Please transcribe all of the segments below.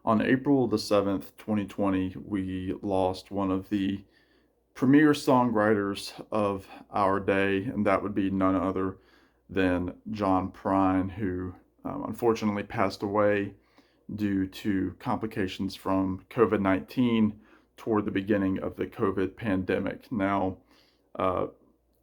On April the 7th, 2020, we lost one of the premier songwriters of our day, and that would be none other than John Prine, who unfortunately passed away due to complications from COVID-19 toward the beginning of the COVID pandemic. Now, uh,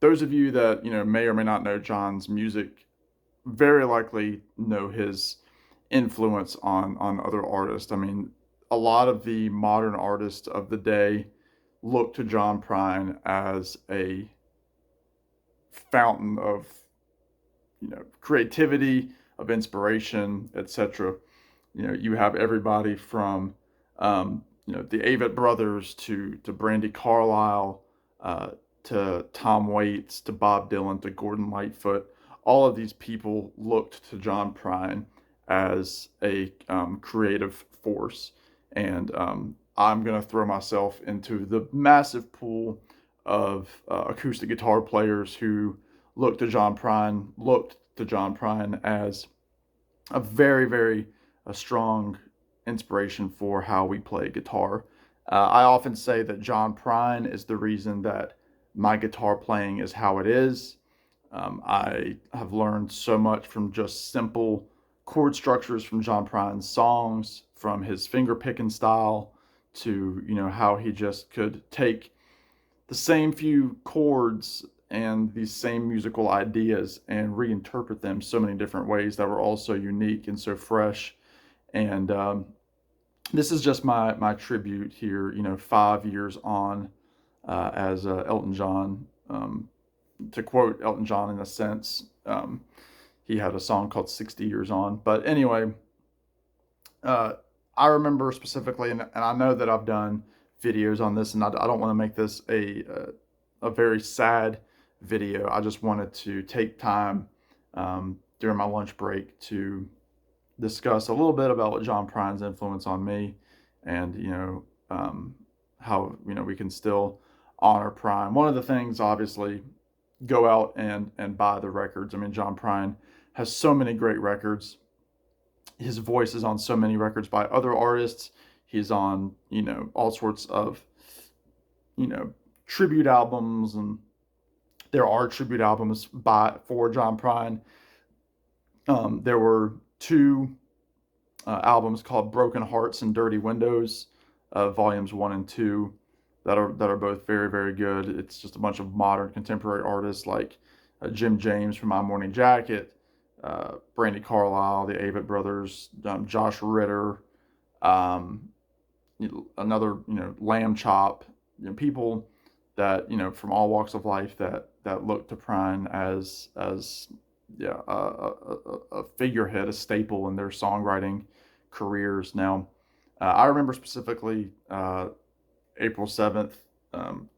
those of you that may or may not know John's music very likely know his influence on other artists. I mean, a lot of the modern artists of the day look to John Prine as a fountain of creativity, of inspiration, etc. You have everybody from the Avett Brothers to Brandy Carlisle, uh, to Tom Waits, to Bob Dylan, to Gordon Lightfoot. All of these people looked to John Prine as a creative force, and I'm gonna throw myself into the massive pool of acoustic guitar players who looked to John Prine as a very, very a strong inspiration for how we play guitar. I often say that John Prine is the reason that my guitar playing is how it is. I have learned so much from just simple chord structures from John Prine's songs, from his finger picking style, to how he just could take the same few chords and these same musical ideas and reinterpret them so many different ways that were all so unique and so fresh. And this is just my tribute here, 5 years on as Elton John. To quote Elton John in a sense, he had a song called 60 Years On. But anyway, uh, I remember specifically, and I know that I've done videos on this, and I don't want to make this a very sad video. I just wanted to take time during my lunch break to discuss a little bit about John Prine's influence on me, and how we can still honor Prine. One of the things, obviously, go out and buy the records. I mean, John Prine has so many great records. His voice is on so many records by other artists. He's on all sorts of you know tribute albums, and there are tribute albums by for John Prine. There were two albums called Broken Hearts and Dirty Windows, volumes 1 and 2, that are both very, very good. It's just a bunch of modern contemporary artists like Jim James from My Morning Jacket, Brandy Carlisle, the Avett Brothers, Josh Ritter, um, another Lamb Chop, people that from all walks of life that look to Prine as yeah, a figurehead, a staple in their songwriting careers. Now, I remember specifically April 7th,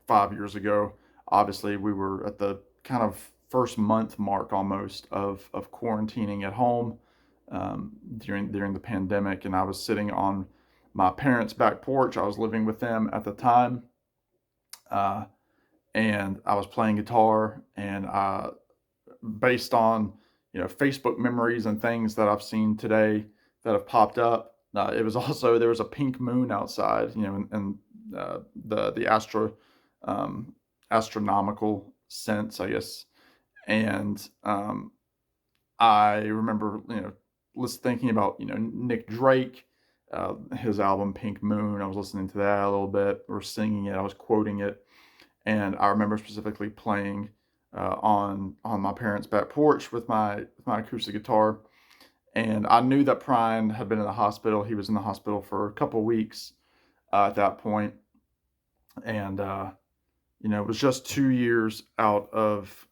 5 years ago. Obviously, we were at the kind of first month mark almost of quarantining at home during the pandemic, and I was sitting on my parents' back porch. I was living with them at the time, uh, and I was playing guitar, and based on Facebook memories and things that I've seen today that have popped up. It was also there was a pink moon outside, and the astronomical sense, I guess. And I remember was thinking about Nick Drake, his album Pink Moon. I was listening to that a little bit, or singing it. I was quoting it, and I remember specifically playing on my parents' back porch with my acoustic guitar. And I knew that Prine had been in the hospital. He was in the hospital for a couple of weeks at that point, and it was just 2 years out of.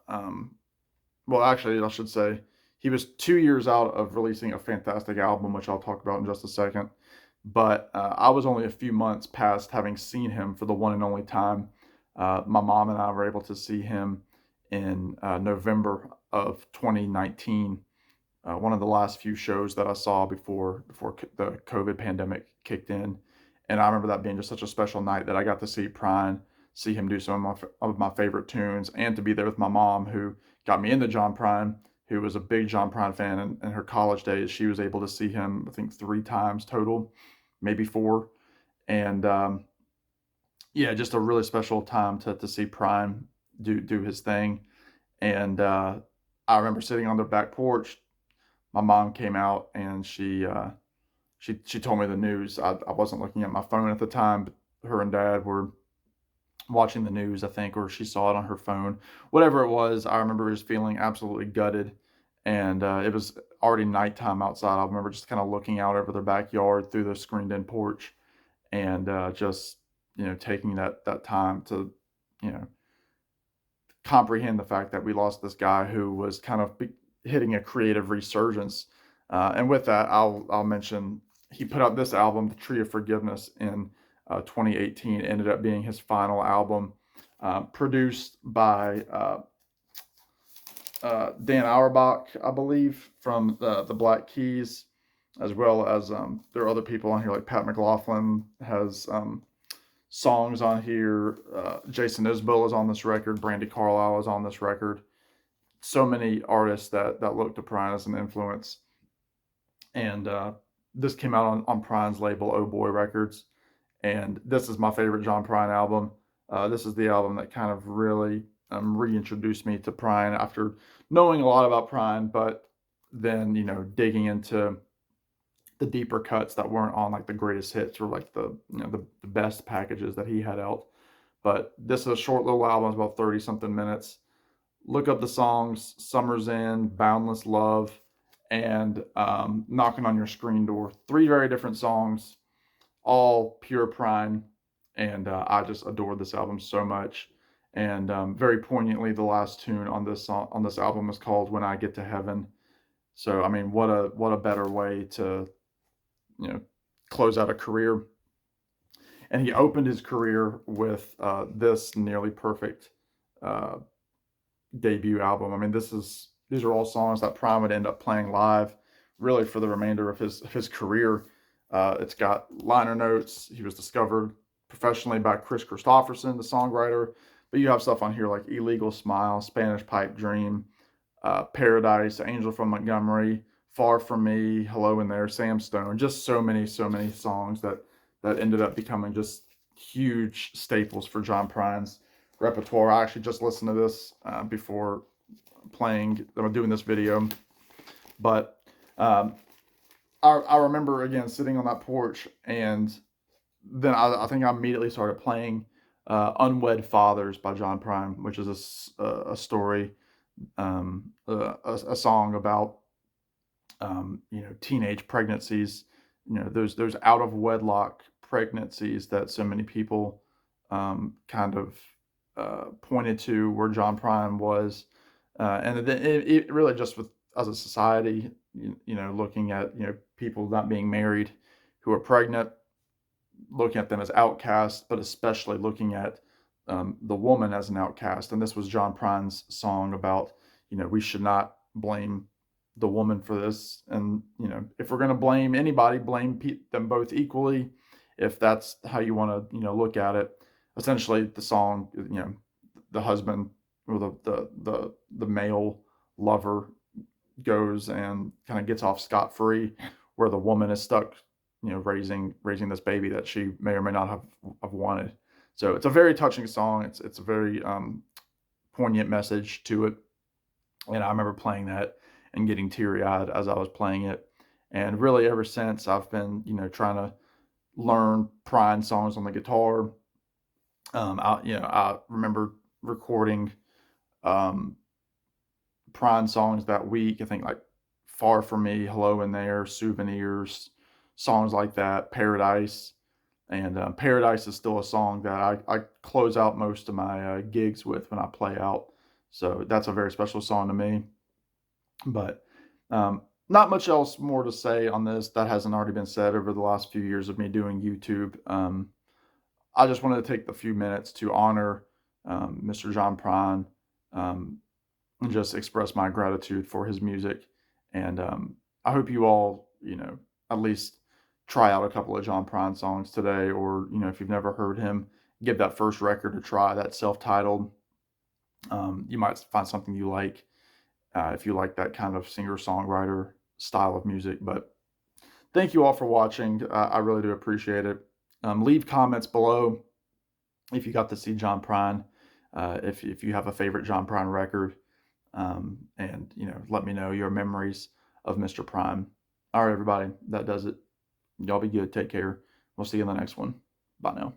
Well, actually, I should say he was 2 years out of releasing a fantastic album, which I'll talk about in just a second. But I was only a few months past having seen him for the one and only time. My mom and I were able to see him in November of 2019. One of the last few shows that I saw before the COVID pandemic kicked in, and I remember that being just such a special night that I got to see Prine, see him do some of my favorite tunes, and to be there with my mom, who got me into John Prine, who was a big John Prine fan in her college days. She was able to see him, I think, 3 times total, maybe 4. And yeah, just a really special time to see Prime do his thing. And I remember sitting on the back porch. My mom came out and she told me the news. I wasn't looking at my phone at the time, but her and Dad were watching the news, I think, or she saw it on her phone. Whatever it was, I remember just feeling absolutely gutted. And it was already nighttime outside. I remember just kind of looking out over their backyard through the screened-in porch, and just taking that time to you know comprehend the fact that we lost this guy who was kind of hitting a creative resurgence. And with that, I'll mention he put out this album, The Tree of Forgiveness, in 2018. It ended up being his final album, produced by Dan Auerbach, I believe, from the Black Keys, as well as there are other people on here, like Pat McLaughlin has songs on here. Jason Isbell is on this record. Brandi Carlile is on this record. So many artists that look to Prine as an influence. And this came out on Prine's label, Oh Boy Records. And this is my favorite John Prine album. This is the album that kind of really reintroduced me to Prine after knowing a lot about Prine, but then, digging into the deeper cuts that weren't on like the greatest hits or like the best packages that he had out. But this is a short little album. It's about 30 something minutes. Look up the songs: Summer's End, Boundless Love, and Knocking on Your Screen Door. 3 very different songs, all pure Prine. And I just adore this album so much. And very poignantly, the last tune on this album is called When I Get to Heaven. So I mean, what a better way to close out a career. And he opened his career with this nearly perfect debut album. I mean, these are all songs that Prime would end up playing live, really, for the remainder of his career. It's got liner notes. He was discovered professionally by Chris Christopherson, the songwriter. But you have stuff on here like Illegal Smile, Spanish Pipe Dream, Paradise, Angel from Montgomery, Far From Me, Hello in There, Sam Stone. Just so many songs that ended up becoming just huge staples for John Prine's repertoire. I actually just listened to this before doing this video. But I remember, again, sitting on that porch, and then I think I immediately started playing Unwed Fathers by John Prine, which is a story, a song about teenage pregnancies, those out of wedlock pregnancies that so many people kind of pointed to where John Prine was, and then it really just as a society, looking at people not being married who are pregnant, looking at them as outcasts, but especially looking at the woman as an outcast. And this was John Prine's song about we should not blame the woman for this. And if we're going to blame anybody, blame them both equally, if that's how you want to look at it. Essentially, the song, the husband or the male lover goes and kind of gets off scot-free, where the woman is stuck raising this baby that she may or may not have wanted. So it's a very touching song. It's a very poignant message to it. And I remember playing that and getting teary-eyed as I was playing it. And really, ever since, I've been trying to learn Prine songs on the guitar. I remember recording Prine songs that week. I think like Far From Me, Hello in There, Souvenirs, songs like that, Paradise. And Paradise is still a song that I close out most of my gigs with when I play out. So that's a very special song to me. But not much else more to say on this that hasn't already been said over the last few years of me doing YouTube. I just wanted to take the few minutes to honor Mr. John Prine, and just express my gratitude for his music. And I hope you all, at least try out a couple of John Prine songs today, or, if you've never heard him, give that first record a try, that self-titled. You might find something you like if you like that kind of singer-songwriter style of music. But thank you all for watching. I really do appreciate it. Leave comments below if you got to see John Prine, if you have a favorite John Prine record, and let me know your memories of Mr. Prime. All right, everybody, that does it. Y'all be good. Take care. We'll see you in the next one. Bye now.